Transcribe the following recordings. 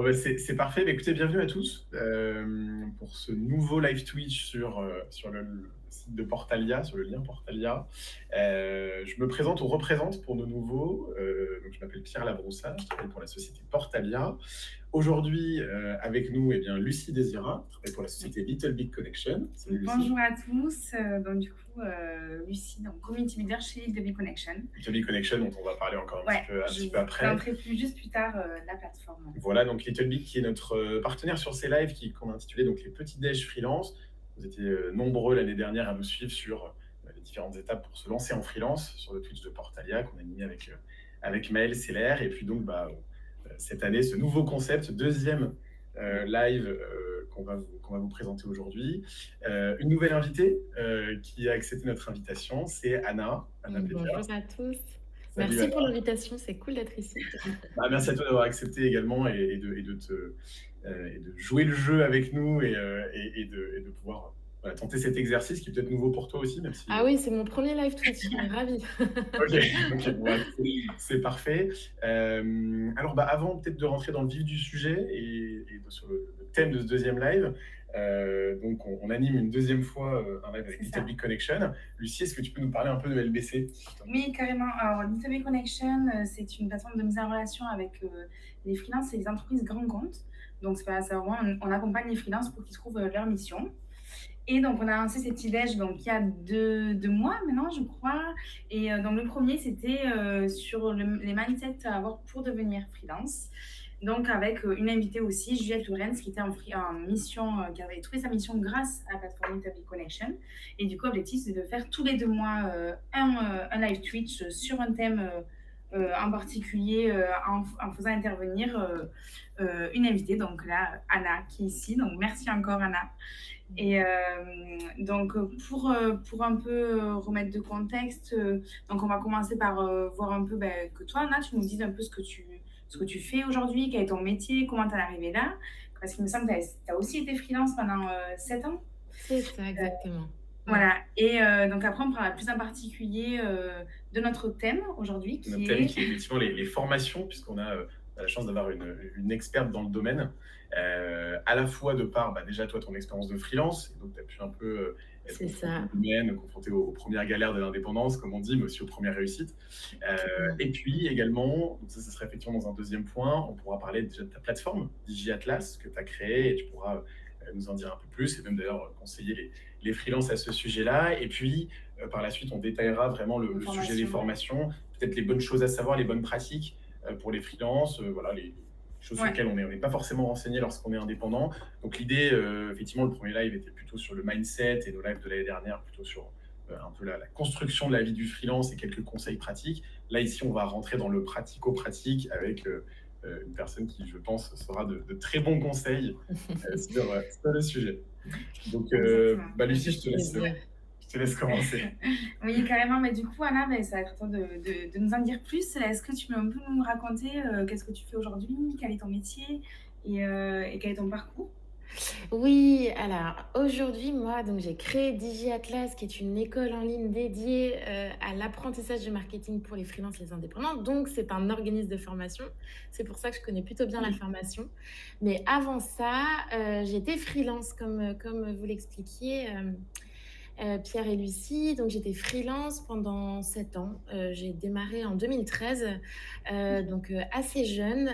Bon, bah, c'est parfait. Bah, écoutez, bienvenue à tous pour ce nouveau live Twitch sur le site de Portalia, sur le lien Portalia. Je me présente ou représente pour nos nouveaux. Donc, je m'appelle Pierre Labroussard, je travaille pour la société Portalia. Aujourd'hui, avec nous, eh bien, Lucie Désira, qui travaille pour la société Little Big Connection. Salut Lucie. Bonjour à tous. Lucie, donc community leader chez Little Big Connection. Little Big Connection, dont on va parler encore un petit peu Je après. présenterai juste plus tard la plateforme. Voilà, donc Little Big qui est notre partenaire sur ces lives qu'on a intitulé donc les petits déj freelance. Vous étiez nombreux l'année dernière à nous suivre sur les différentes étapes pour se lancer en freelance sur le Twitch de Portalia qu'on a animé avec Maël Seller. Et puis donc cette année, ce nouveau concept, deuxième live qu'on va vous présenter aujourd'hui. Une nouvelle invitée qui a accepté notre invitation, c'est Anna Pétia. Bonjour à tous. Salut, Merci Anna. pour l'invitation, c'est cool d'être ici. Merci à toi d'avoir accepté également et de jouer le jeu avec nous et de pouvoir tenter cet exercice qui est peut-être nouveau pour toi aussi, même si... Ah oui, c'est mon premier live Twitch, je suis ravie. Ok, bon, c'est parfait. Alors, avant peut-être de rentrer dans le vif du sujet et sur le thème de ce deuxième live, donc on anime une deuxième fois un live avec Little Big Connection. Lucie, est-ce que tu peux nous parler un peu de LBC? Oui, carrément. Alors, Little Big Connection, c'est une plateforme de mise en relation avec les freelances et les entreprises grands comptes. Donc, c'est vraiment, on accompagne les freelances pour qu'ils trouvent leur mission. Et donc, on a lancé ces petits déj il y a deux mois maintenant, je crois. Et donc, le premier, c'était sur les mindsets à avoir pour devenir freelance. Donc, avec une invitée aussi, Juliette Lorenz, qui était en mission, qui avait trouvé sa mission grâce à la plateforme Little Big Connection. Et du coup, l'objectif, c'est de faire tous les 2 mois un live Twitch sur un thème en particulier, en faisant intervenir une invitée. Donc là, Anna, qui est ici. Donc, merci encore, Anna. Et donc, pour un peu remettre de contexte, donc on va commencer par voir un peu que toi, Anna, tu nous dises un peu ce que tu fais aujourd'hui, quel est ton métier, comment tu es arrivée là. Parce qu'il me semble que tu as aussi été freelance pendant 7 ans. C'est ça, exactement. Voilà. Et donc après, on parlera plus en particulier de notre thème aujourd'hui, qui est effectivement les formations, puisqu'on a la chance d'avoir une experte dans le domaine, à la fois de par déjà toi ton expérience de freelance, et donc tu as pu un peu être humaine, confrontée aux premières galères de l'indépendance, comme on dit, mais aussi aux premières réussites. Et puis également, donc ça serait effectivement dans un deuxième point, on pourra parler déjà de ta plateforme DigiAtlas que tu as créée, et tu pourras nous en dire un peu plus, et même d'ailleurs conseiller les freelances à ce sujet-là. Et puis, par la suite, on détaillera vraiment le sujet des formations, peut-être les bonnes choses à savoir, les bonnes pratiques pour les freelances, voilà, les choses sur lesquelles on n'est pas forcément renseigné lorsqu'on est indépendant. Donc l'idée, effectivement, le premier live était plutôt sur le mindset, et nos lives de l'année dernière plutôt sur un peu la construction de la vie du freelance et quelques conseils pratiques. Là, ici, on va rentrer dans le pratico-pratique avec une personne qui, je pense, sera de très bons conseils sur le sujet. Donc, Lucie, je te laisse commencer. Oui, carrément. Mais du coup, Anna, ça va être à toi de nous en dire plus. Est-ce que tu peux un peu nous raconter qu'est-ce que tu fais aujourd'hui, quel est ton métier et quel est ton parcours? Oui, alors aujourd'hui, moi, donc j'ai créé DigiAtlas, qui est une école en ligne dédiée à l'apprentissage du marketing pour les freelances, les indépendants. Donc, c'est un organisme de formation. C'est pour ça que je connais plutôt bien la formation. Mais avant ça, j'étais freelance, comme vous l'expliquiez. Pierre et Lucie. Donc, j'étais freelance pendant 7 ans. J'ai démarré en 2013, donc assez jeune.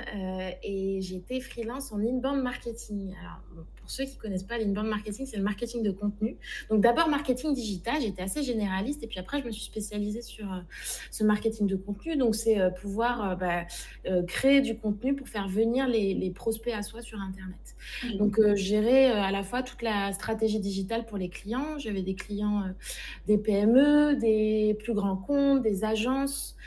Et j'ai été freelance en inbound marketing. Alors, bon, pour ceux qui ne connaissent pas l'inbound marketing, c'est le marketing de contenu. Donc, d'abord, marketing digital, j'étais assez généraliste. Et puis après, je me suis spécialisée sur ce marketing de contenu. Donc, c'est pouvoir créer du contenu pour faire venir les prospects à soi sur Internet. Donc, gérer à la fois toute la stratégie digitale pour les clients. J'avais des clients, des PME, des plus grands comptes, des agences.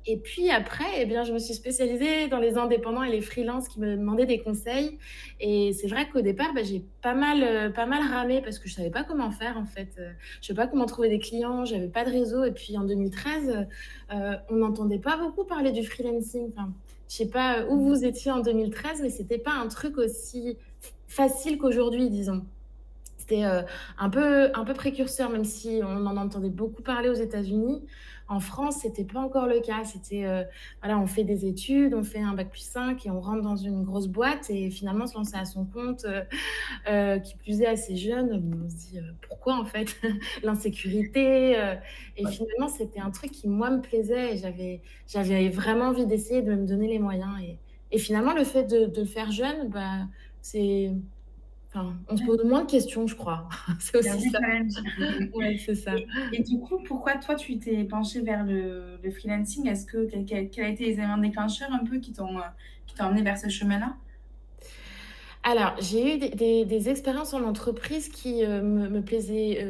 Et puis après, je me suis spécialisée dans les indépendants et les freelances qui me demandaient des conseils. Et c'est vrai qu'au départ, j'ai pas mal ramé parce que je savais pas comment faire en fait. Je savais pas comment trouver des clients, j'avais pas de réseau. Et puis en 2013, on n'entendait pas beaucoup parler du freelancing. Enfin, je sais pas où vous étiez en 2013, mais c'était pas un truc aussi facile qu'aujourd'hui, disons. C'était un peu précurseur, même si on en entendait beaucoup parler aux États-Unis. En France, c'était pas encore le cas. C'était, voilà, on fait des études, on fait un bac+5 et on rentre dans une grosse boîte et finalement se lancer à son compte, qui plus est assez jeune, on se dit, pourquoi en fait? L'insécurité, et Ouais. finalement, c'était un truc qui, moi, me plaisait et j'avais vraiment envie d'essayer de me donner les moyens et finalement, le fait de le faire jeune, bah, c'est enfin, on se Ouais, pose moins de questions, je crois. C'est c'est un aussi vrai ça. challenge. Ouais, c'est ça. Et du coup, pourquoi toi, tu t'es penchée vers le freelancing? Est-ce que quels a été les éléments déclencheurs un peu qui t'ont emmené vers ce chemin-là? Alors, j'ai eu des expériences en entreprise qui, me plaisaient,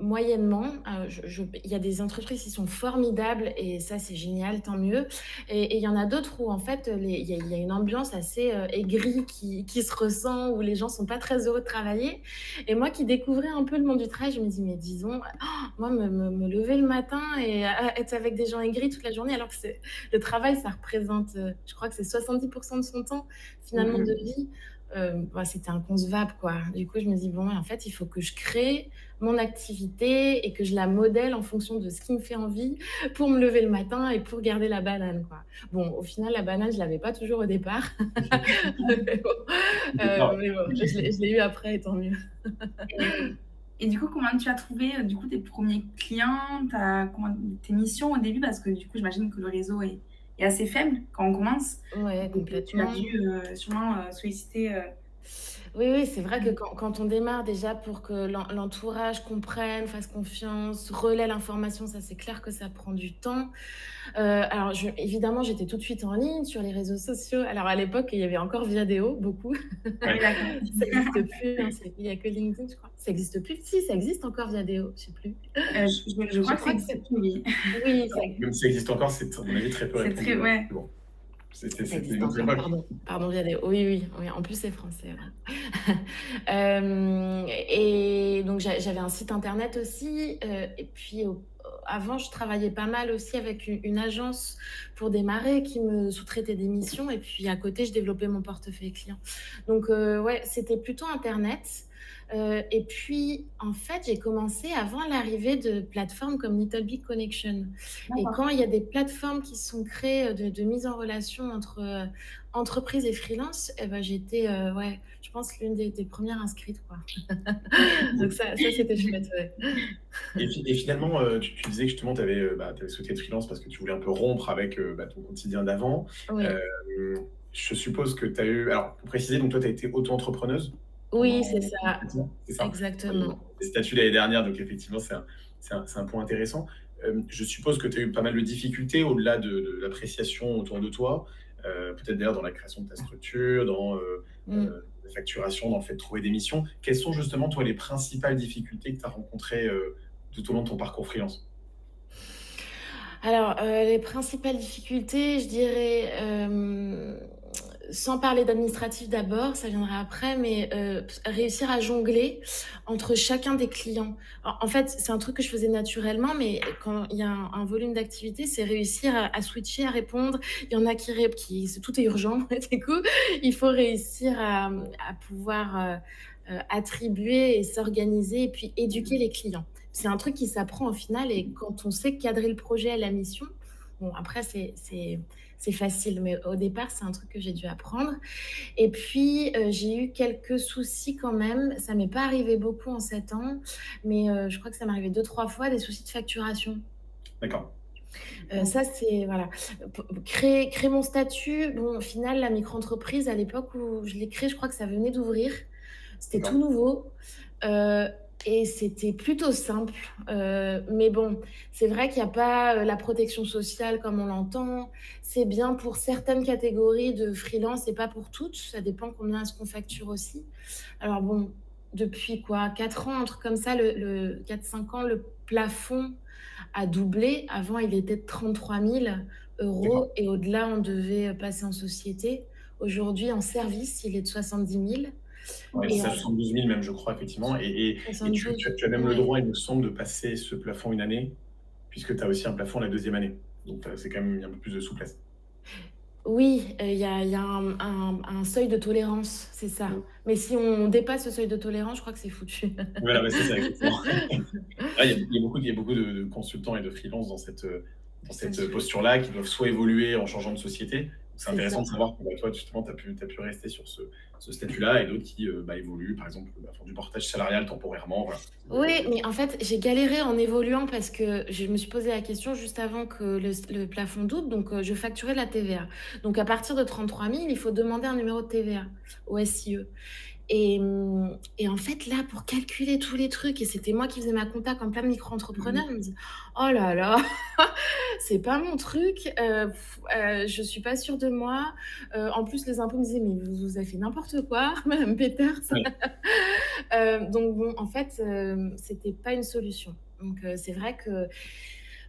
moyennement. Je il y a des entreprises qui sont formidables et ça, c'est génial, tant mieux et il y en a d'autres où en fait, il y a une ambiance assez, aigrie qui se ressent, où les gens sont pas très heureux de travailler et moi qui découvrais un peu le monde du travail, je me dis: «Mais disons, moi me lever le matin et être avec des gens aigris toute la journée», alors que c'est le travail, ça représente, je crois que c'est 70 de son temps Mmh finalement de mh. vie. Bah, c'était inconcevable, quoi. Du coup, je me dis: «Bon, en fait, il faut que je crée mon activité et que je la modèle en fonction de ce qui me fait envie pour me lever le matin et pour garder la banane», quoi. Bon, au final, la banane, je l'avais pas toujours au départ. Mais bon, Au départ, mais bon, je l'ai eu après et tant mieux. Et et du coup, comment tu as trouvé, du coup, tes premiers clients, tes missions au début? Parce que du coup, j'imagine que le réseau est assez faible quand on commence. Ouais, Donc, tu as complètement. dû, sûrement, solliciter, Oui, oui, c'est vrai que quand on démarre déjà pour que l'entourage comprenne, fasse confiance, relaie l'information, ça, c'est clair que ça prend du temps. Alors évidemment, j'étais tout de suite en ligne sur les réseaux sociaux. Alors à l'époque, il y avait encore Viadeo, beaucoup. ah oui, ouais. d'accord. Ça existe plus, hein, il y a que LinkedIn, je crois. Ça existe plus? Si, ça existe encore Viadeo, je sais plus. Je Je crois que ça crois que existe plus, oui. oui, ça Alors, même si ça existe encore, c'est à mon avis très peu C'est répandu, très ouais. mais bon, ça c'était existe une autre encore, époque. pardon. Pardon, Viadeo. Oui, oui, oui, en plus, c'est français, ouais. Et donc j'avais un site internet aussi, et puis avant, je travaillais pas mal aussi avec une agence pour démarrer qui me sous-traitait des missions et puis à côté, je développais mon portefeuille client. Donc ouais, c'était plutôt internet, et puis en fait, j'ai commencé avant l'arrivée de plateformes comme Little Big Connection et D'accord. quand il y a des plateformes qui sont créées, de mise en relation entre, entreprises et freelance et ben j'étais, ouais, je pense l'une des 1res inscrites, quoi. Donc ça c'était chouette, ouais. Et finalement, tu disais que justement, tu avais, souhaité être freelance parce que tu voulais un peu rompre avec, ton quotidien d'avant. Oui, Hem, je suppose que tu as eu alors pour préciser, donc toi, tu as été auto-entrepreneuse oui, c'est pendant ça, 7 ans, c'est ça? Ouais, exactement. des statuts l'année dernière, donc effectivement, c'est un point intéressant. Je suppose que tu as eu pas mal de difficultés au-delà de l'appréciation autour de toi, peut-être d'ailleurs dans la création de ta structure, dans, Mmh. la facturation, dans le fait de trouver des missions. Quelles sont justement, toi, les principales difficultés que tu as rencontrées, tout au long de ton parcours freelance? Alors, les principales difficultés, je dirais, sans parler d'administratif d'abord, ça viendra après, mais réussir à jongler entre chacun des clients. En fait, c'est un truc que je faisais naturellement, mais quand il y a un volume d'activité, c'est réussir à switcher, à répondre. Il y en a qui tout est urgent et du coup, il faut réussir à pouvoir, attribuer et s'organiser et puis éduquer les clients. C'est un truc qui s'apprend au final et quand on sait cadrer le projet et la mission, bon après c'est facile, mais au départ, c'est un truc que j'ai dû apprendre et puis, j'ai eu quelques soucis quand même. Ça m'est pas arrivé beaucoup en 7 ans, mais, je crois que ça m'est arrivé 2-3 fois, des soucis de facturation. D'accord. Ça c'est voilà, p créer mon statut, bon au final la micro-entreprise à l'époque où je l'ai créée, je crois que ça venait d'ouvrir. C'était tout D'accord. nouveau, heu et c'était plutôt simple, mais bon, c'est vrai qu'il y a pas, la protection sociale comme on l'entend. C'est bien pour certaines catégories de freelance et pas pour toutes. Ça dépend combien est-ce qu'on facture aussi. Alors bon, depuis quoi? 4 ans, un truc comme ça, le 4-5 ans, le plafond a doublé. Avant, il était de 33 000 D'accord. € et au-delà, on devait passer en société. Aujourd'hui, en service, il est de 70 000 Ouais, c'est et ça, en 72 000 même, je crois, effectivement. Et tu 72, as même le ouais. droit, il me semble, de passer ce plafond une année, puisque tu as aussi un plafond la deuxième année. Donc, c'est quand même il y a un peu plus de souplesse. Oui, il y a un seuil de tolérance, c'est ça. Mmh. Mais si on dépasse ce seuil de tolérance, je crois que c'est foutu. Voilà, ouais, c'est ça, exactement. Ah, il y a beaucoup de consultants et de freelance dans dans C'est cette sûr. posture-là, qui doivent soit évoluer en changeant de société. C'est C'est ça. intéressant de savoir que bah, toi, justement, tu as pu rester sur ce statut-là et d'autres qui bah, évoluent, par exemple, bah, font du portage salarial temporairement. Voilà. Oui, mais en fait, j'ai galéré en évoluant parce que je me suis posé la question juste avant que le plafond double, donc je facturais de la TVA. Donc à partir de 33 000, il faut demander un numéro de TVA au SIE. Et en fait, là, pour calculer tous les trucs, et c'était moi qui faisais ma compta comme plein de micro-entrepreneurs, je me dis, oh là là, c'est pas mon truc, je suis pas sûre de moi. En plus, les impôts me disaient, mais vous avez fait n'importe quoi, Madame Peters. Ouais. Donc bon, en fait, c'était pas une solution. Donc c'est vrai que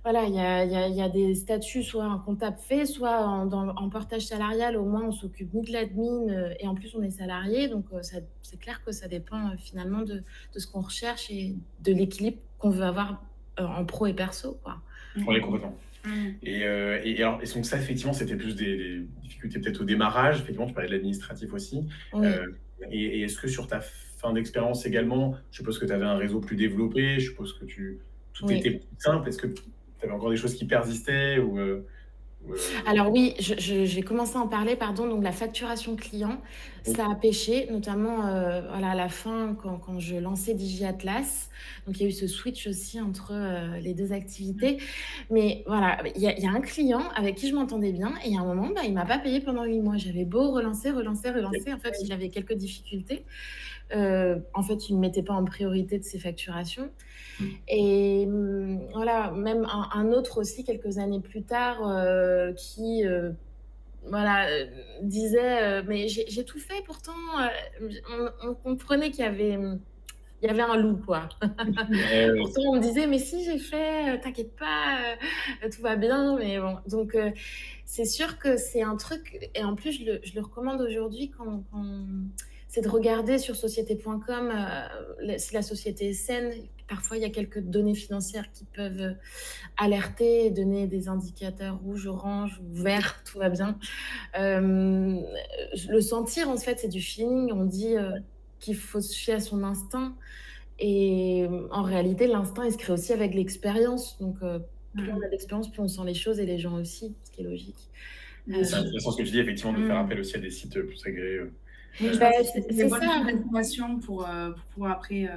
voilà, il y a des statuts, soit un comptable fait, soit en portage salarial, au moins on s'occupe ni de l'admin et en plus on est salarié. Donc c'est clair que ça dépend finalement de ce qu'on recherche et de l'équilibre qu'on veut avoir en pro et perso, quoi. Oui, complètement. Et donc ça, effectivement, c'était plus des difficultés peut-être au démarrage. Effectivement, tu parlais de l'administratif aussi. Oui. Euh, et est-ce que sur ta fin d'expérience également, je suppose que tu avais un réseau plus développé, je suppose que tout était Oui. plus simple. Est-ce que tu avais encore des choses qui persistaient Alors oui, j'ai commencé à en parler, pardon, donc la facturation client, ça a pêché, notamment voilà, à la fin quand je lançais DigiAtlas. Donc il y a eu ce switch aussi entre les deux activités. Mais voilà, il y a un client avec qui je m'entendais bien et à un moment, bah, il m'a pas payé pendant 8 mois. J'avais beau relancer, relancer, relancer. En fait, il avait quelques difficultés. En fait, il ne me mettait pas en priorité de ses facturations. Et voilà, même un autre aussi, quelques années plus tard, qui voilà, disait mais j'ai tout fait pourtant. On comprenait il y avait un loup, quoi. Pourtant, on me disait, mais si j'ai fait, t'inquiète pas, tout va bien. Mais bon, donc c'est sûr que c'est un truc, et en plus, je le recommande aujourd'hui c'est de regarder sur société.com si la société est saine. Parfois, il y a quelques données financières qui peuvent alerter et donner des indicateurs rouge, orange ou vert, tout va bien. Le sentir, en fait, c'est du feeling. On dit qu'il faut se fier à son instinct. Et en réalité, l'instinct, il se crée aussi avec l'expérience. Donc, plus on a d'expérience, plus on sent les choses et les gens aussi, ce qui est logique. C'est intéressant ce que tu dis, effectivement, de faire appel aussi à des sites plus agréés. Oui, je Bah, pense qu'il faut des c'est bonnes ça. sources d'informations pour pouvoir après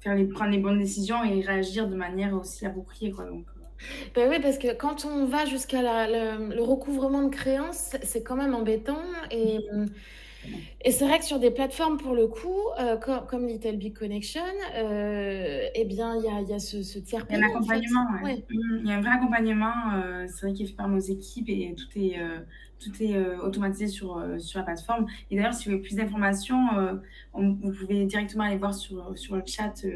prendre les bonnes décisions et réagir de manière aussi appropriée, quoi. Donc, Ben oui, parce que quand on va jusqu'à le recouvrement de créances, c'est quand même embêtant. Et c'est vrai que sur des plateformes, pour le coup, comme Little Big Connection, eh bien, il y a ce tiers il y a un payant, en fait. accompagnement, ouais. Ouais. Il y a un vrai accompagnement, c'est vrai, qui est fait par nos équipes et tout est automatisé sur la plateforme. Et d'ailleurs, si vous voulez plus d'informations, vous pouvez directement aller voir sur le chat On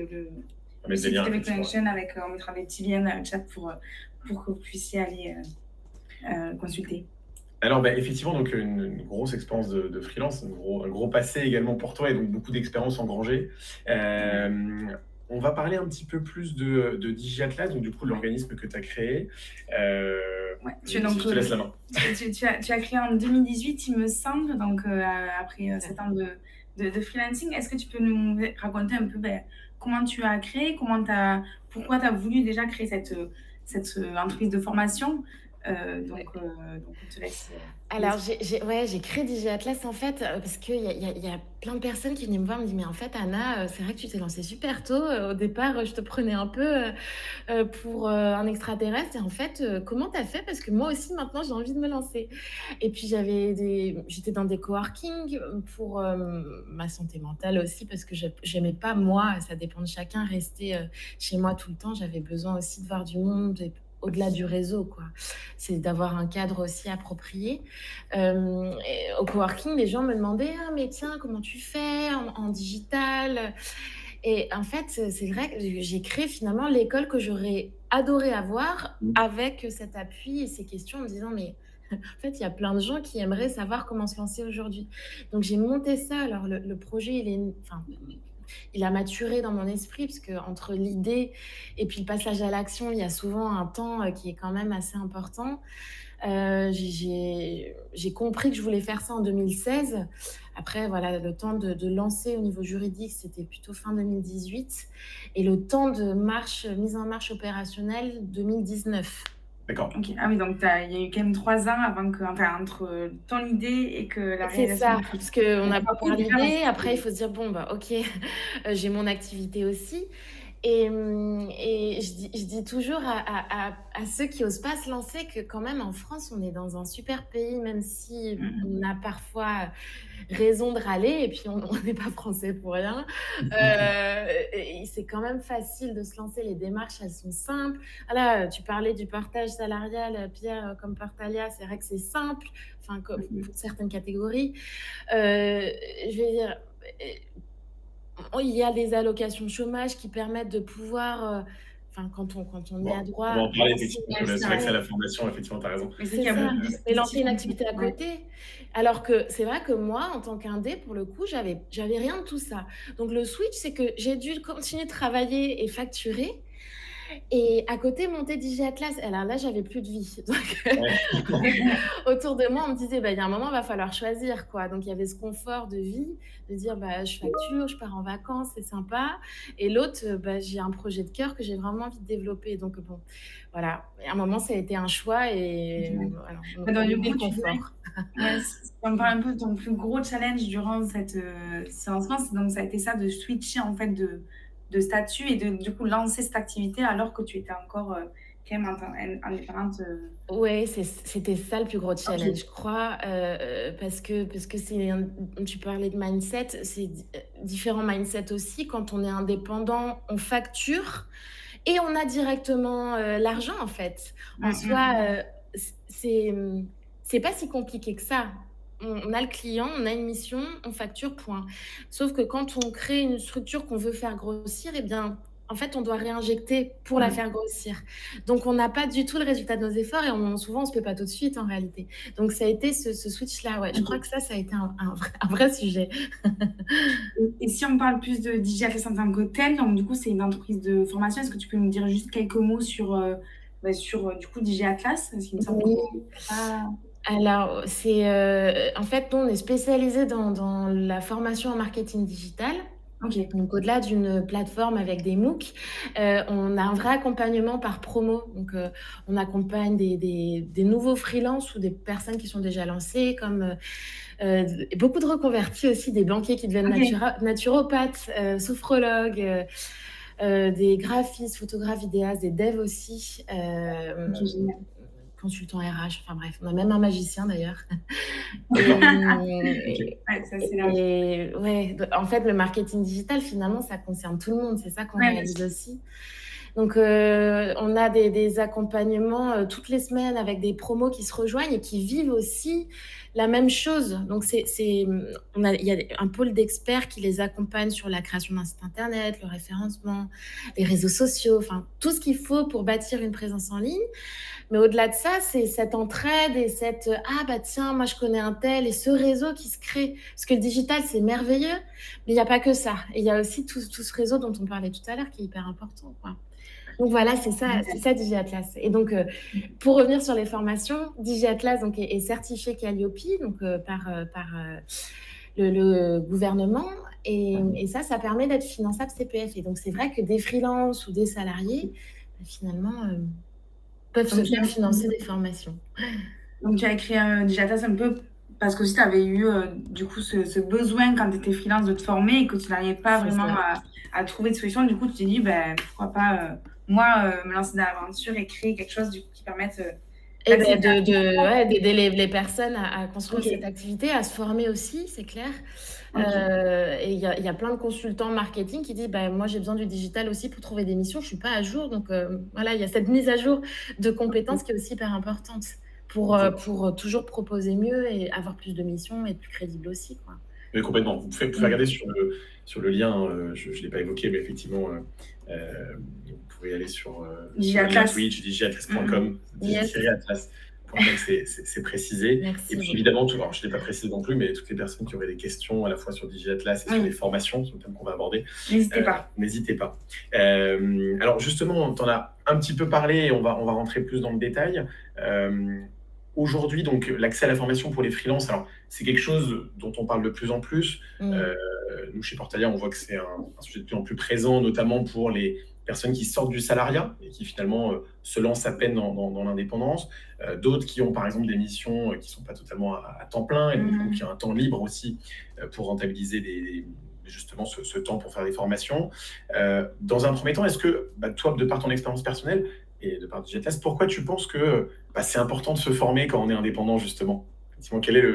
le met des site liens, Little Big effectivement. Connection on mettra des petits liens dans le chat pour que vous puissiez aller consulter. Alors, bah, effectivement, donc une grosse expérience de freelance, un gros passé également pour toi et donc beaucoup d'expérience engrangée. On va parler un petit peu plus de DigiAtlas, donc du coup, l'organisme que tu as créé. Ouais, Je te laisse la main. tu as créé en 2018, il me semble, donc après 7 ans de freelancing. Est-ce que tu peux nous raconter un peu comment tu as créé, pourquoi tu as voulu déjà créer cette entreprise de formation? Donc, on te laisse. Alors, j'ai créé DigiAtlas en fait, parce qu'il y a plein de personnes qui venaient me voir, me disent, mais en fait, Anna, c'est vrai que tu t'es lancée super tôt. Au départ, je te prenais un peu pour un extraterrestre. Et en fait, comment t'as fait? Parce que moi aussi, maintenant, j'ai envie de me lancer. Et puis, j'étais dans des coworking pour ma santé mentale aussi, parce que j'aimais pas, moi, ça dépend de chacun, rester chez moi tout le temps. J'avais besoin aussi de voir du monde, et au-delà du réseau, quoi. C'est d'avoir un cadre aussi approprié. Et au coworking, les gens me demandaient, ah, mais tiens, comment tu fais en digital? Et en fait, c'est vrai que j'ai créé finalement l'école que j'aurais adoré avoir avec cet appui et ces questions en me disant, mais en fait, il y a plein de gens qui aimeraient savoir comment se lancer aujourd'hui. Donc, j'ai monté ça. Alors, le projet, il a maturé dans mon esprit, parce que entre l'idée et puis le passage à l'action, il y a souvent un temps qui est quand même assez important. J'ai compris que je voulais faire ça en 2016. Après, voilà, le temps de lancer au niveau juridique, c'était plutôt fin 2018. Et le temps de mise en marche opérationnelle, 2019. D'accord. OK. Ah oui, donc il y a eu quand même 3 ans avant que enfin, entre, ton idée et que la C'est réalisation ça, du film. parce qu'on Donc a beau bravo avoir déjà parce l'idée, que après il c'est faut se dire: «Bon, bah, OK, j'ai mon activité aussi». Et je dis toujours à ceux qui osent pas se lancer que quand même en France, on est dans un super pays, même si mmh on a parfois raison de râler et puis on n'est pas français pour rien. Et c'est quand même facile de se lancer, les démarches, elles sont simples. Voilà, tu parlais du partage salarial, Pierre, comme Portalia, c'est vrai que c'est simple, enfin, mh. pour certaines catégories. Je veux dire, il y a des allocations de chômage qui permettent de pouvoir, enfin, quand on y a Bon, on va droit, en parler lancer effectivement, une Ouais, c'est sur l'accès à vrai. la formation, effectivement, tu as raison. Mais c'est qu'il c'est y a ça, beaucoup de et lancer dispositifs une comme ça. activité à Ouais. côté. Alors que c'est vrai que moi, en tant qu'indé, pour le coup, j'avais rien de tout ça. Donc le switch, c'est que j'ai dû continuer de travailler et facturer et à côté monter DigiAtlas. Alors là, j'avais plus de vie. Donc Ouais. autour de moi, on me disait: «Bah, il y a un moment, il va falloir choisir, quoi». Donc il y avait ce confort de vie, de dire: «Bah, je facture, je pars en vacances, c'est sympa» et l'autre, bah, j'ai un projet de cœur que j'ai vraiment envie de développer. Donc bon, voilà. Et à un moment, ça a été un choix et OK. voilà, Bah, on donc du oublie coup, le tu dirais confort. ouais, si on me parle un peu de ton plus gros challenge durant cette, ce lancement, c'est donc ça a été ça de switcher en fait de statut et de du coup lancer cette activité alors que tu étais encore, quand même indépendante, Ouais, c'était ça le plus gros challenge, OK. je crois, parce que c'est un tu parlais de mindset, c'est différents mindset aussi. Quand on est indépendant, on facture et on a directement, l'argent, en fait. En Mmh, mmh, soi, mmh. c'est pas si compliqué que ça. On a le client, on a une mission, on facture, point. Sauf que quand on crée une structure qu'on veut faire grossir et bien, en fait, on doit réinjecter pour la Mmh. faire grossir. Donc on n'a pas du tout le résultat de nos efforts et souvent, on se paie pas tout de suite, en réalité. Donc ça a été ce switch-là, ouais. Je crois que OK. ça a été un vrai sujet. Et si on parle plus de Digiatlas en tant que tel, donc du coup, c'est une entreprise de formation. Est-ce que tu peux nous dire juste quelques mots sur, bah, sur, du coup, Digiatlas? Parce qu'il me semble Oui. qu'on pas Alors, en fait, nous, on est spécialisés dans la formation en marketing digital. OK. Donc, au-delà d'une plateforme avec des MOOC, on a un vrai accompagnement par promo. Donc, on accompagne des nouveaux freelances ou des personnes qui sont déjà lancées, comme beaucoup de reconvertis aussi, des banquiers qui deviennent OK. naturopathes, sophrologues, des graphistes, photographes, vidéastes, des devs aussi. OK, génial. Consultant RH, enfin bref, on a même un magicien d'ailleurs. Et, mmh, OK. Ouais, ça c'est large. et ouais, en fait, le marketing digital, finalement, ça concerne tout le monde. C'est ça qu'on Ouais, bien réalise sûr. aussi. Donc, on a des accompagnements toutes les semaines avec des promos qui se rejoignent et qui vivent aussi la même chose. Donc, il y a un pôle d'experts qui les accompagne sur la création d'un site internet, le référencement, les réseaux sociaux, enfin, tout ce qu'il faut pour bâtir une présence en ligne. Mais au-delà de ça, c'est cette entraide et «Ah bah tiens, moi je connais un tel» et ce réseau qui se crée. Parce que le digital, c'est merveilleux, mais il n'y a pas que ça. Et il y a aussi tout ce réseau dont on parlait tout à l'heure qui est hyper important, quoi. Donc voilà, c'est ça DigiAtlas. Et donc, pour revenir sur les formations, DigiAtlas donc est certifié Calliope, donc par le gouvernement et ça permet d'être finançable CPF. Et donc c'est vrai que des freelances ou des salariés, bah, finalement, peuvent se Donc tu faire as financer des formations. donc tu as créé un Digiatlas un peu parce qu'aussi tu avais eu, du coup ce besoin quand tu étais freelance de te former et que tu n'arrivais pas C'est vraiment ça. à trouver de solution. Du coup, tu t'es dit: «Beh, pourquoi pas, moi, me lancer dans l'aventure et créer quelque chose du coup qui permette, Et ben d'accéder à ouais, d'aider les personnes à construire cette OK, activité, à se former aussi, c'est clair. OK. Et il y a plein de consultants marketing qui disent: «Bah, moi, j'ai besoin du digital aussi pour trouver des missions, je suis pas à jour». Donc voilà, il y a cette mise à jour de compétences qui est aussi hyper importante pour toujours proposer mieux et avoir plus de missions et être plus crédible aussi, quoi. Oui, complètement. Vous pouvez regarder Mmh. sur le lien, hein, je ne l'ai pas évoqué, mais effectivement, vous pouvez aller sur le lien Digiatlas. Twitch, Mmh mh. digiatlas.com, Yes, digi-atlas.com, c'est précisé. Et merci puis beaucoup. évidemment, alors je ne l'ai pas précisé non plus, mais toutes les personnes qui auraient des questions à la fois sur DigiAtlas et sur les Oui, formations, sur le thème qu'on va aborder, n'hésitez pas. n'hésitez pas. Alors justement, tu en as un petit peu parlé et on va rentrer plus dans le détail. Euh, Aujourd'hui, donc, l'accès à la formation pour les freelances, alors c'est quelque chose dont on parle de plus en plus. Mmh. Euh, Nous, chez Portalia, on voit que c'est un sujet de plus en plus présent, notamment pour personnes qui sortent du salariat et qui finalement se lancent à peine dans l'indépendance, d'autres qui ont par exemple des missions qui ne sont pas totalement à temps plein et donc qui ont un temps libre aussi pour rentabiliser justement ce temps pour faire des formations. Dans un premier temps, est-ce que toi, de par ton expérience personnelle et de par Digitlas, pourquoi tu penses que c'est important de se former quand on est indépendant justement? Effectivement, quel est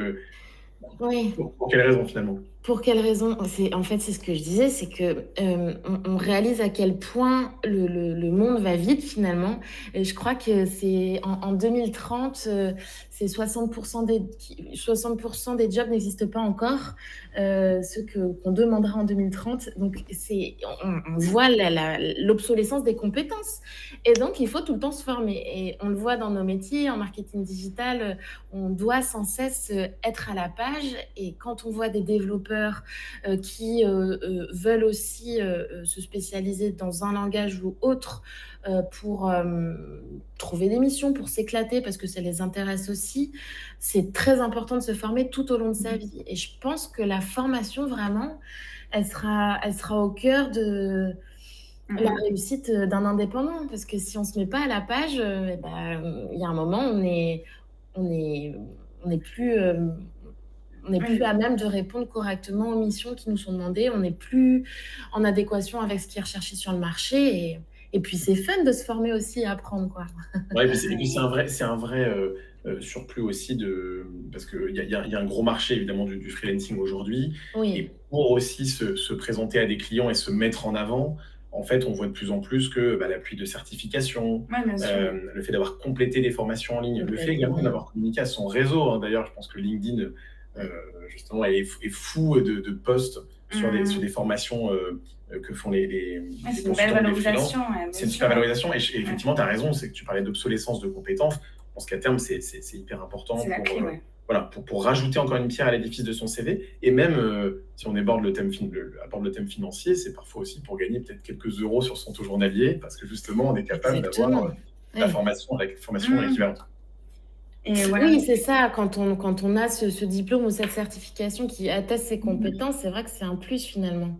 Oui. pour quelle raison finalement? Pour quelle raison? En fait, c'est ce que je disais, c'est que on réalise à quel point le monde va vite finalement. Et je crois que c'est en 2030, c'est 60% 60% des jobs n'existent pas encore, ceux qu'on demandera en 2030. Donc, on voit l'obsolescence des compétences. Et donc, il faut tout le temps se former. Et on le voit dans nos métiers, en marketing digital, on doit sans cesse être à la page. Et quand on voit des développeurs qui veulent aussi se spécialiser dans un langage ou autre pour trouver des missions, pour s'éclater, parce que ça les intéresse aussi, c'est très important de se former tout au long de sa vie. Et je pense que la formation, vraiment, elle sera au cœur de la réussite d'un indépendant. Parce que si on ne se met pas à la page, il y a un moment, on n'est plus... on n'est plus à même de répondre correctement aux missions qui nous sont demandées. On n'est plus en adéquation avec ce qui est recherché sur le marché. Et puis, c'est fun de se former aussi et apprendre, quoi. Ouais, et puis c'est un vrai surplus aussi parce qu'il y a un gros marché évidemment du freelancing aujourd'hui. Oui, Et pour aussi se présenter à des clients et se mettre en avant, en fait, on voit de plus en plus que l'appui de certification, Ouais, bien sûr. le fait d'avoir complété des formations en ligne, le fait également complètement. d'avoir communiqué à son réseau, hein. D'ailleurs, je pense que LinkedIn, justement, est fou de posts sur des formations que font les Ouais, c'est une belle consultants, les freelances. valorisation. Ouais, bien C'est une sûr. super valorisation. Et effectivement, tu as raison, c'est que tu parlais d'obsolescence de compétences. Je pense qu'à terme, c'est hyper important C'est la clé, ouais. voilà, pour rajouter encore une pierre à l'édifice de son CV. Et même si on aborde le thème financier, c'est parfois aussi pour gagner peut-être quelques euros sur son taux journalier, parce que justement, on est capable d'avoir Exactement. la Ouais. formation équivalente. Et voilà. Oui, c'est ça. Quand on a ce diplôme ou cette certification qui atteste ses compétences, c'est vrai que c'est un plus finalement.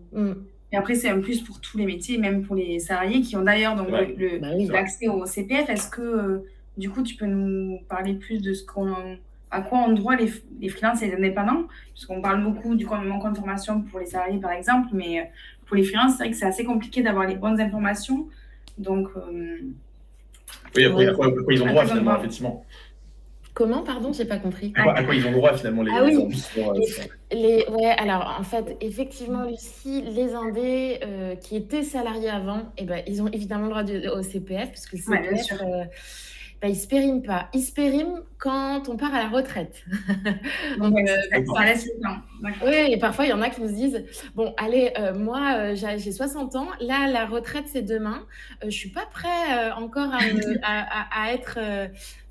Et après, c'est un plus pour tous les métiers, même pour les salariés qui ont d'ailleurs donc Ouais. Bah oui. l'accès au CPF. Est-ce que, du coup, tu peux nous parler plus de à quoi ont droit les freelances et les indépendants? Puisqu'on parle beaucoup du manque d'informations pour les salariés, par exemple, mais pour les freelances, c'est vrai que c'est assez compliqué d'avoir les bonnes informations. Donc, Oui, après, Ouais. à quoi ils ont droit Après, finalement, droit. effectivement. Comment? Pardon, j'ai pas compris. À quoi ils ont droit finalement les Ah oui, indés ouais, alors en fait, effectivement, Lucie, les indés qui étaient salariés avant, ils ont évidemment le droit au CPF, parce que le Ouais, bien CPF, sûr. ils se périment pas. Ils se périment quand on part à la retraite. Donc, Donc, ça laisse le temps. D'accord. oui, et parfois, il y en a qui nous disent, bon, allez, moi, j'ai 60 ans, là, la retraite, c'est demain. Je suis pas prêt encore à être,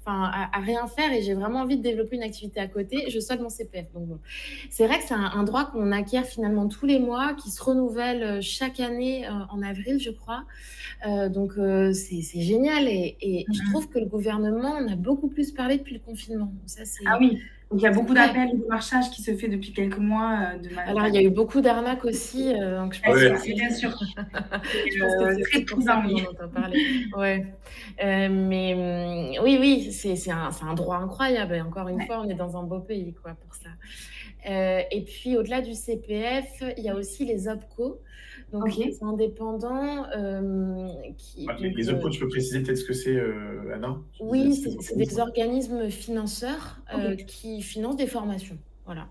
à rien faire, et j'ai vraiment envie de développer une activité à côté. Je solde mon CPF. Donc, bon. C'est vrai que c'est un droit qu'on acquiert finalement tous les mois, qui se renouvelle chaque année en avril, je crois. Donc, c'est génial. Et je trouve que le gouvernement en a beaucoup plus parlé depuis le confinement. Donc ça, Ah oui, donc il y a beaucoup Ouais. d'appels de démarchage qui se fait depuis quelques mois. Alors, il y a eu beaucoup d'arnaques aussi. Donc, je pense Ouais. que Bien sûr. je pense que c'est Très aussi pour ça prudent, qu'on oui. en entend parler. Ouais. Mais oui, c'est un droit incroyable. Et encore une Ouais. fois, on est dans un beau pays, quoi, pour ça. Et puis, au-delà du CPF, il y a aussi les OPCO, donc Ok. les indépendants qui. Les OPCO, tu peux préciser peut-être ce que c'est, Anna? Oui, c'est des organismes financeurs Ok. qui financent des formations. Voilà.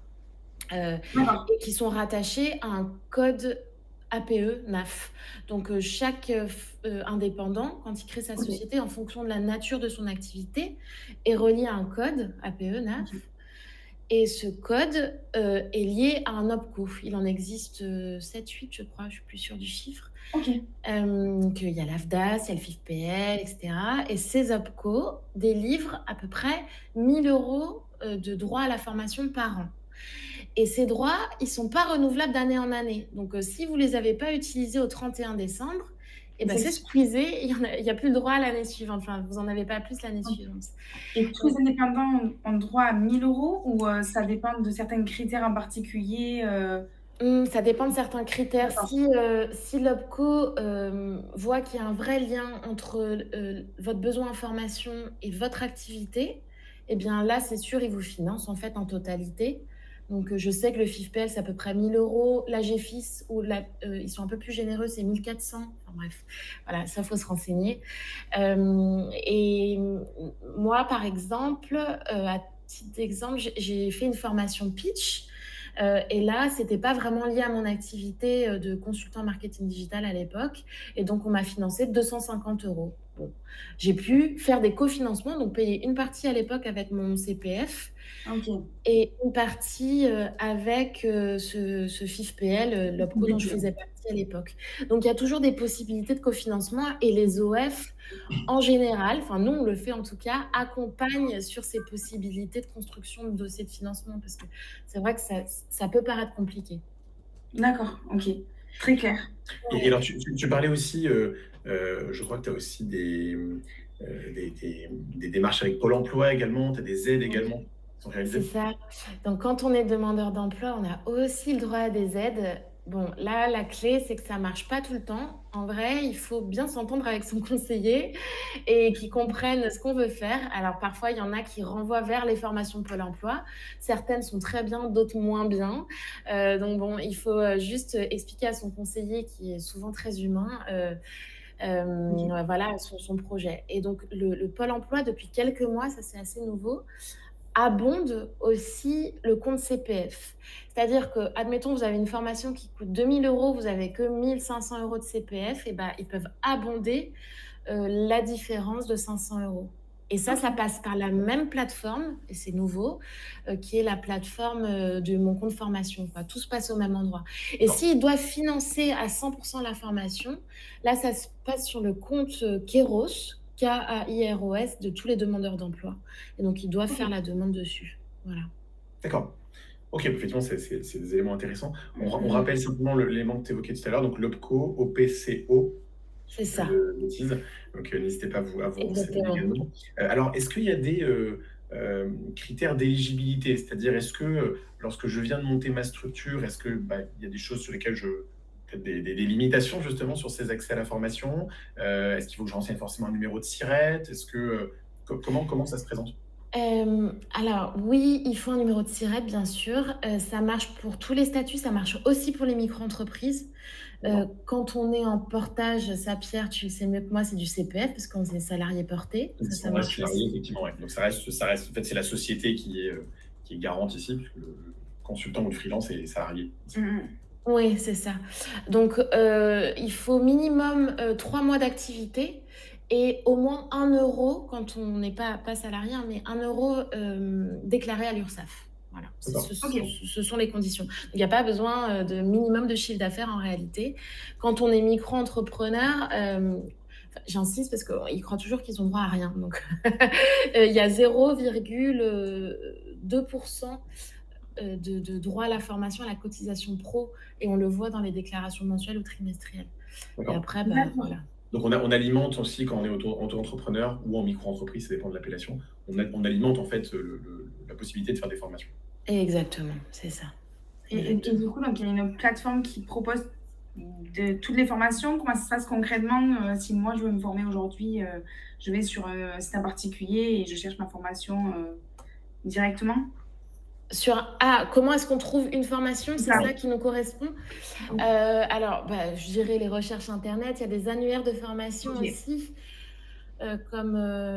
D'accord. Et qui sont rattachés à un code APE, NAF. Donc, chaque indépendant, quand il crée sa Ok. société, en fonction de la nature de son activité, est relié à un code APE, NAF. Ok. Et ce code est lié à un OPCO. Il en existe 7-8, je crois, je ne suis plus sûre du chiffre. Ok. Donc, il y a l'AFDAS, il y a le FIFPL, etc. Et ces OPCO délivrent à peu près 1 000 € de droits à la formation par an. Et ces droits, ils ne sont pas renouvelables d'année en année. Donc, si vous ne les avez pas utilisés au 31 décembre, c'est squeezé, il n'y a plus le droit à l'année suivante. Enfin, vous n'en avez pas plus l'année suivante. Et tous les indépendants ont droit à 1 000 € ou ça dépend de certains critères en particulier Ça dépend de certains critères. D'accord. Si l'OPCO, voit qu'il y a un vrai lien entre, votre besoin en formation et votre activité, eh bien là, c'est sûr, ils vous financent en fait en totalité. Donc, je sais que le FIFPL, c'est à peu près 1 000 €. L'AGFIS ou ils sont un peu plus généreux, c'est 1 400. Enfin bref, voilà, ça, faut se renseigner. Moi, par exemple, à titre d'exemple, j'ai fait une formation pitch. Et là, c'était pas vraiment lié à mon activité de consultant marketing digital à l'époque. Et donc, on m'a financé 250 €. Bon, j'ai pu faire des cofinancements, donc payer une partie à l'époque avec mon CPF OK. et une partie avec ce FIFPL, l'OPCO dont je Budget. faisais partie à l'époque. Donc, il y a toujours des possibilités de cofinancement et les OF, en général, enfin nous on le fait en tout cas, accompagnent sur ces possibilités de construction de dossiers de financement parce que c'est vrai que ça peut paraître compliqué. D'accord, OK. Très clair. Et alors tu parlais aussi, je crois que tu as aussi des démarches avec Pôle emploi également, tu as des aides Oui. également qui sont C'est réalisées? ça. Donc quand on est demandeur d'emploi, on a aussi le droit à des aides. Bon, là, la clé, c'est que ça marche pas tout le temps. En vrai, il faut bien s'entendre avec son conseiller et qu'il comprenne ce qu'on veut faire. Alors parfois, il y en a qui renvoient vers les formations Pôle emploi. Certaines sont très bien, d'autres moins bien. Donc bon, il faut juste expliquer à son conseiller, qui est souvent très humain, OK. voilà, son projet. Et donc le Pôle emploi, depuis quelques mois, ça c'est assez nouveau, abonde aussi le compte CPF. C'est-à-dire que, admettons, vous avez une formation qui coûte 2 000 €, vous avez que 1 500 € de CPF, et ben, ils peuvent abonder la différence de 500 €. Et ça OK. passe par la même plateforme, et c'est nouveau, qui est la plateforme de mon compte formation, quoi. Tout se passe au même endroit. Et D'accord. s'ils doivent financer à 100% la formation, là, ça se passe sur le compte Kairos, Kairos, de tous les demandeurs d'emploi. Et donc, ils doivent faire OK. la demande dessus. Voilà. D'accord. OK, effectivement, c'est des éléments intéressants. On Mmh. rappelle simplement l'élément que tu évoquais tout à l'heure, donc l'OPCO, OPCO, si je C'est dis pas ça, de bêtises. Donc, n'hésitez pas à vous renseigner exactement. également. Alors, est-ce qu'il y a des, critères d'éligibilité? C'est-à-dire, est-ce que, lorsque je viens de monter ma structure, est-ce que, bah, il y a des choses sur lesquelles je peut-être des limitations justement sur ces accès à la formation? Est-ce qu'il faut que je renseigne forcément un numéro de SIRET? Est-ce que, comment ça se présente? Alors oui, il faut un numéro de SIRET, bien sûr. Ça marche pour tous les statuts, ça marche aussi pour les micro-entreprises. D'accord. Quand on est en portage, ça, Pierre, tu le sais mieux que moi, c'est du CPF parce qu'on est salarié porté. Ça On reste marche salarié, aussi. effectivement, ouais. Donc en fait, c'est la société qui est garante ici, puisque le consultant ou le freelance est salarié ici. Mmh. Oui, c'est ça. Donc, il faut minimum, 3 mois d'activité et au moins 1 € quand on n'est pas salarié, hein, mais 1 € déclaré à l'URSSAF. Voilà, c'est D'accord. OK. ce sont les conditions. Il n'y a pas besoin, de minimum de chiffre d'affaires en réalité. Quand on est micro-entrepreneur, enfin, j'insiste parce qu'ils croient toujours qu'ils ont droit à rien, donc il y a 0,2% de droit à la formation, à la cotisation pro, et on le voit dans les déclarations mensuelles ou trimestrielles. Et D'accord. après, bah, D'accord. voilà. Donc on alimente aussi quand on est auto-entrepreneur ou en micro-entreprise, ça dépend de l'appellation. On alimente en fait, la possibilité de faire des formations. Exactement, c'est ça. Et Exactement. du coup, donc il y a une plateforme qui propose de toutes les formations. Comment ça se passe concrètement, si moi je veux me former aujourd'hui, je vais sur, un site en particulier et je cherche ma formation, directement? Comment est-ce qu'on trouve une formation? C'est C'est ça. ça qui nous correspond? Oui. Alors, bah, je dirais les recherches internet. Il y a des annuaires de formation OK. aussi, comme,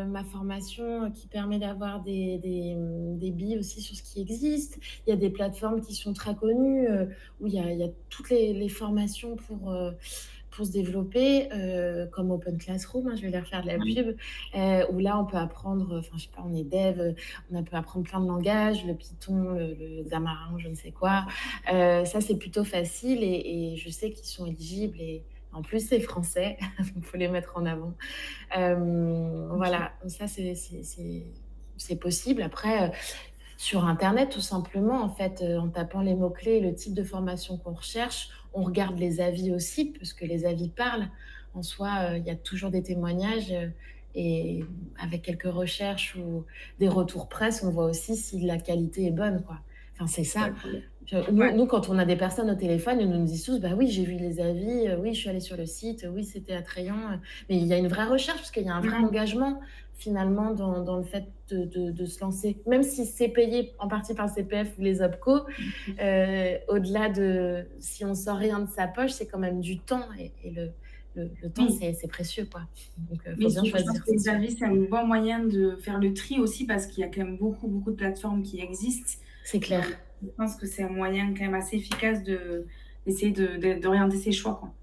ma formation qui permet d'avoir des billes aussi sur ce qui existe. Il y a des plateformes qui sont très connues, où il y a toutes les formations pour se développer, comme Open Classroom, hein, je vais leur faire de la Mmh. pub, où là, on peut apprendre, enfin, je sais pas, on est dev, on peut apprendre plein de langages, le Python, le Xamarin, je ne sais quoi. Ça, c'est plutôt facile et je sais qu'ils sont éligibles et en plus, c'est français, il faut les mettre en avant. OK. Voilà, ça, c'est possible. Après, sur internet, tout simplement, en fait, en tapant les mots-clés, le type de formation qu'on recherche, on regarde les avis aussi, puisque les avis parlent. En soi, il y a toujours des témoignages, et avec quelques recherches ou des retours presse, on voit aussi si la qualité est bonne, quoi. Enfin, c'est ça. D'accord. Ouais. Nous, quand on a des personnes au téléphone, ils nous disent tous, bah oui, j'ai vu les avis, oui, je suis allée sur le site, oui, c'était attrayant. Mais il y a une vraie recherche, parce qu'il y a un vrai Mmh. engagement, finalement, dans le fait de se lancer. Même si c'est payé en partie par le CPF ou les OPCO, au-delà de si on sort rien de sa poche, c'est quand même du temps. Et le temps, Oui. c'est précieux, quoi. Donc, il faut Oui, bien surtout je pense choisir, que c'est les sûr. avis, c'est un bon moyen de faire le tri aussi parce qu'il y a quand même beaucoup, beaucoup de plateformes qui existent. C'est clair, Donc je pense que c'est un moyen quand même assez efficace d'essayer d'orienter ses choix, quoi.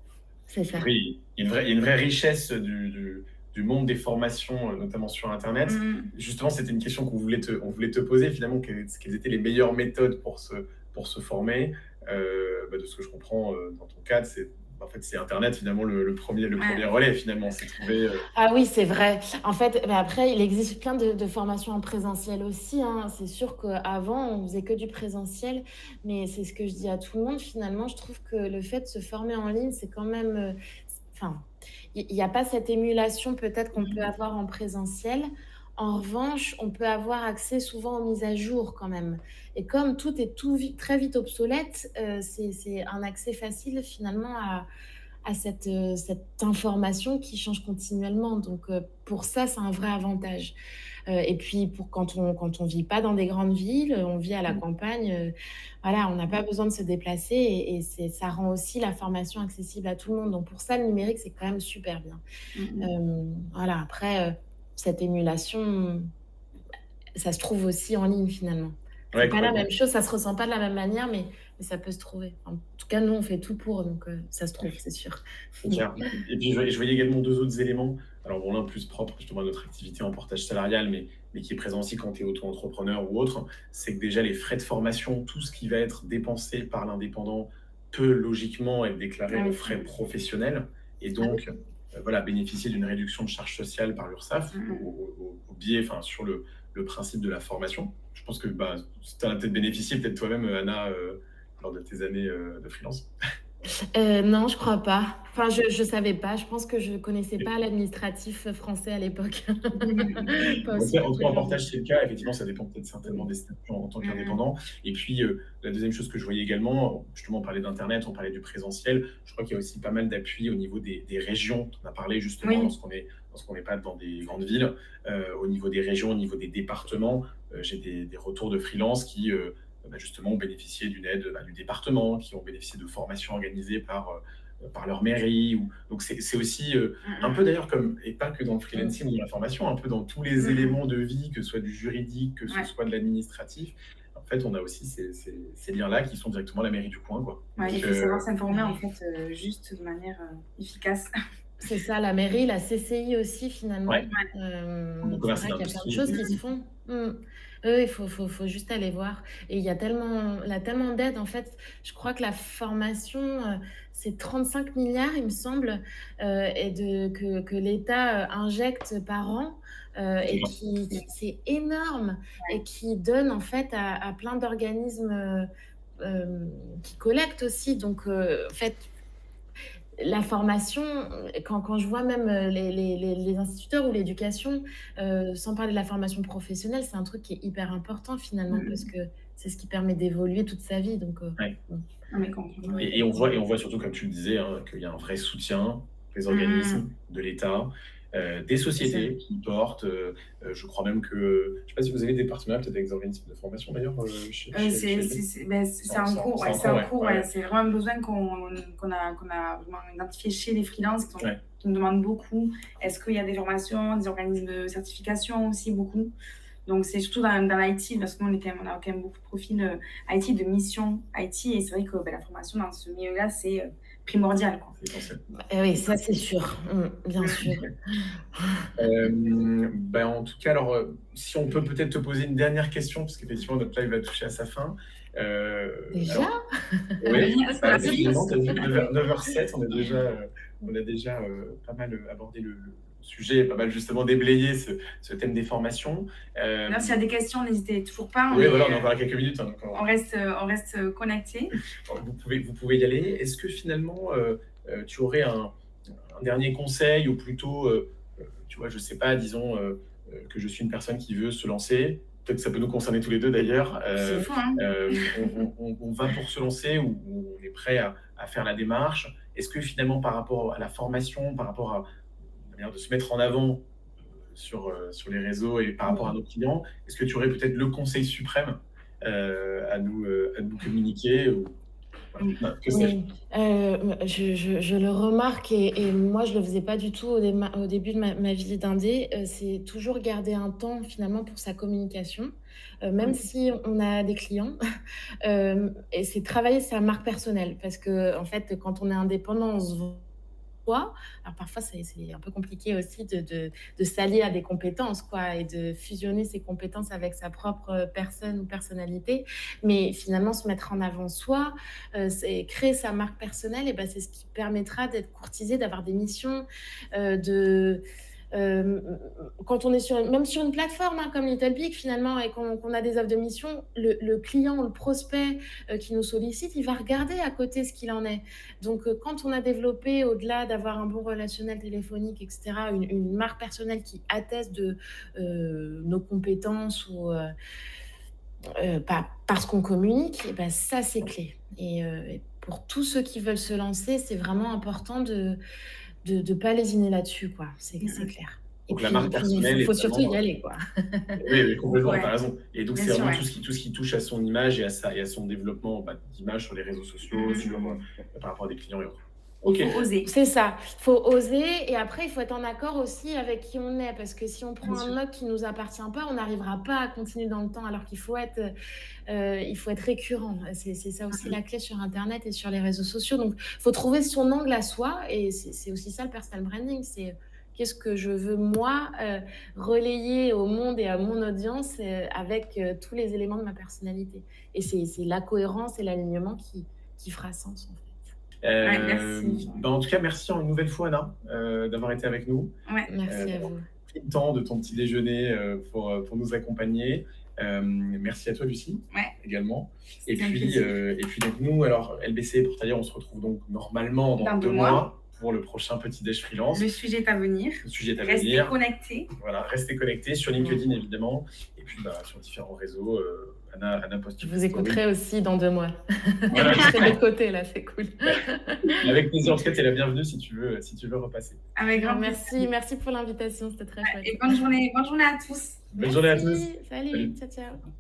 c'est ça. Oui, il y a une vraie richesse du monde des formations, notamment sur internet. Mmh. Justement, c'était une question on voulait te poser finalement, quelles étaient les meilleures méthodes pour se former? De ce que je comprends, dans ton cadre, en fait, c'est internet finalement le Ouais. 1er relais finalement. C'est trouver, Ah oui, c'est vrai. En fait, mais après, il existe plein de formations en présentiel aussi, hein. C'est sûr qu'avant, on faisait que du présentiel, mais c'est ce que je dis à tout le monde, finalement, je trouve que le fait de se former en ligne, c'est quand même, enfin, il y a pas cette émulation peut-être qu'on peut avoir en présentiel. En revanche, on peut avoir accès souvent aux mises à jour quand même, et comme tout est très vite obsolète, c'est un accès facile finalement à cette information qui change continuellement. Donc, pour ça, c'est un vrai avantage. Et puis, pour quand on vit pas dans des grandes villes, on vit à la campagne, voilà, on n'a pas besoin de se déplacer, et ça rend aussi la formation accessible à tout le monde. Donc pour ça, le numérique, c'est quand même super bien. Mmh mh. Voilà, après, cette émulation, ça se trouve aussi en ligne finalement. C'est ouais, pas la complètement. même chose, ça se ressent pas de la même manière, mais ça peut se trouver. En tout cas, nous, on fait tout pour, donc ça se trouve, c'est sûr. C'est clair. Et puis je voyais également 2 autres éléments. Alors bon, l'un plus propre justement à notre activité en portage salarial, mais qui est présent aussi quand tu es auto-entrepreneur ou autre, c'est que déjà les frais de formation, tout ce qui va être dépensé par l'indépendant peut logiquement être déclaré Ah en oui. frais professionnels et Ah donc, oui. voilà, bénéficier d'une réduction de charges sociales par l'URSSAF Mmh mh. au biais, enfin sur le principe de la formation. Je pense que, bah, tu en as peut-être bénéficié peut-être toi-même, Anna, lors de tes années, de freelance? Non, je crois pas. Enfin, je savais pas. Je pense que je connaissais pas l'administratif français à l'époque. Pas aussi En tout cas, en contraignant. portage, c'est le cas. Effectivement, ça dépend peut-être certainement des statuts en tant Mmh mh. qu'indépendant. Et puis, la deuxième chose que je voyais également, justement, on parlait d'internet, on parlait du présentiel. Je crois qu'il y a aussi pas mal d'appui au niveau des régions. On a parlé justement Oui. lorsqu'on n'est pas dans des grandes villes, au niveau des régions, au niveau des départements. J'ai des retours de freelance qui, justement, ont bénéficié d'une aide, du département, qui ont bénéficié de formations organisées par leur mairie. Donc, c'est aussi, Mmh un peu mh. d'ailleurs comme, et pas que dans le Mmh. freelancing ou dans la formation, un peu dans tous les Mmh mh. éléments de vie, que ce soit du juridique, que ce Ouais. soit de l'administratif. En fait, on a aussi ces liens-là qui sont directement la mairie du coin, quoi. Ouais, il Donc, faut savoir s'informer en Ouais. fait, juste de manière, efficace. C'est ça, la mairie, la CCI aussi finalement. ouais, le C'est commerce et vrai qu'il y a plein de l'industrie. choses qui se font. Mmh. Oui, il faut juste aller voir, et il y a tellement d'aides en fait. Je crois que la formation, c'est 35 milliards, il me semble, et que l'État, injecte par an, et qui c'est énorme, et qui donne en fait à plein d'organismes, qui collectent aussi. Donc, en fait, la formation, quand je vois même, les instituteurs ou l'éducation, sans parler de la formation professionnelle, c'est un truc qui est hyper important finalement, Mmh parce mh. que c'est ce qui permet d'évoluer toute sa vie. Donc, Ouais. bon, Non mais complètement. ouais. Et on voit surtout, comme tu le disais, hein, qu'il y a un vrai soutien des Mmh mh. organismes, de l'État, des C'est ça. sociétés qui portent. Je crois même que, je ne sais pas si vous avez des partenariats peut-être avec des organismes de formation d'ailleurs, chez vous? C'est en cours, ouais, C'est en c'est cours, en ouais. cours, ouais. Ouais. C'est vraiment un besoin qu'on a vraiment identifié chez les freelances Ouais. qui nous demandent beaucoup. Est-ce qu'il y a des formations, des organismes de certification aussi, beaucoup? Donc c'est surtout dans l'IT, parce que nous on a quand même beaucoup de profils, IT, de mission IT, et c'est vrai que, la formation dans ce milieu-là, c'est, primordial, quoi. C'est essentiel. Oui, ça c'est sûr. Bien sûr. En tout cas, alors, si on peut peut-être te poser une dernière question, parce qu'effectivement, notre live va toucher à sa fin. Déjà? Alors, oui, C'est rapide. décidément, tu as vu, 9h07, on a déjà, pas mal, abordé le sujet, pas mal justement déblayé ce thème des formations. D'ailleurs, s'il y a des questions, n'hésitez toujours pas, Oui, voilà, on a encore quelques minutes, hein, donc on reste connectés. vous pouvez y aller. Est-ce que finalement, tu aurais un dernier conseil, ou plutôt, tu vois, je sais pas, disons, que je suis une personne qui veut se lancer, peut-être que ça peut nous concerner tous les deux d'ailleurs. C'est fou, hein? On va pour se lancer ou on est prêt à faire la démarche. Est-ce que finalement, par rapport à la formation, par rapport à la manière de se mettre en avant sur les réseaux et par rapport à nos clients, est-ce que tu aurais peut-être le conseil suprême à nous communiquer ou, voilà, que sais-je? Oui, je le remarque et moi je le faisais pas du tout au début de ma vie d'indé, c'est toujours garder un temps finalement pour sa communication, même Oui, si on a des clients, et c'est travailler sa marque personnelle parce qu'en fait, quand on est indépendant, on se voit. Alors parfois c'est un peu compliqué aussi de s'allier à des compétences quoi et de fusionner ses compétences avec sa propre personne ou personnalité. Mais finalement se mettre en avant soi, c'est créer sa marque personnelle et ben c'est ce qui permettra d'être courtisé, d'avoir des missions, de Hem, quand on est même sur une plateforme, hein, comme Little Big finalement et qu'on a des offres de mission, le client, le prospect, qui nous sollicite, il va regarder à côté ce qu'il en est. Donc, quand on a développé au-delà d'avoir un bon relationnel téléphonique et cetera, une marque personnelle qui atteste de, nos compétences ou, parce qu'on communique et bah, ça c'est clé et pour tous ceux qui veulent se lancer, c'est vraiment important de pas lésiner là-dessus, quoi. C'est clair. Et Donc la puis marque il faut personnelle est faut surtout y vraiment, aller, quoi. oui, oui, complètement, tu ouais, as raison. Et donc bien c'est sûr, vraiment ouais. tout ce qui touche à son image et à son développement, bah, d'image sur les réseaux sociaux, Mmh. par rapport à des clients et autres. Il OK. faut oser, C'est ça. Faut oser et après il faut être en accord aussi avec qui on est parce que si on prend bien sûr. un mode qui nous appartient pas, on n'arrivera pas à continuer dans le temps alors il faut être récurrent. C'est ça aussi la clé sur internet et sur les réseaux sociaux. Donc faut trouver son angle à soi et c'est aussi ça le personal branding, c'est qu'est-ce que je veux moi, relayer au monde et à mon audience, avec, tous les éléments de ma personnalité et c'est la cohérence et l'alignement qui fera sens en fait. Ouais, merci. Bah, en tout cas, merci une nouvelle fois, Anna, d'avoir été avec nous, Ouais, Merci à d'avoir vous. pris le temps de ton petit déjeuner pour nous accompagner. Merci à toi, Lucie, ouais, également. c'était un plaisir. Et puis donc nous, alors LBC Portalia, on se retrouve donc normalement dans Dans 2 deux mois, mois pour le prochain Petit Déj Freelance. le sujet est à venir. Le sujet est à Restez venir. connectés. Voilà, restez connectés sur Mmh. LinkedIn évidemment, et puis bah, sur différents réseaux. Anna poste Je quelques vous stories. écouterai aussi dans 2 mois. Voilà. Je serai de l'autre côté là, c'est cool. Avec plaisir. En tout cas, tu es la bienvenue si tu veux repasser. Avec grand plaisir. Merci pour l'invitation, c'était très chouette. Et bonne journée à tous. Bonne journée à tous. Merci, salut, Salut. ciao, ciao.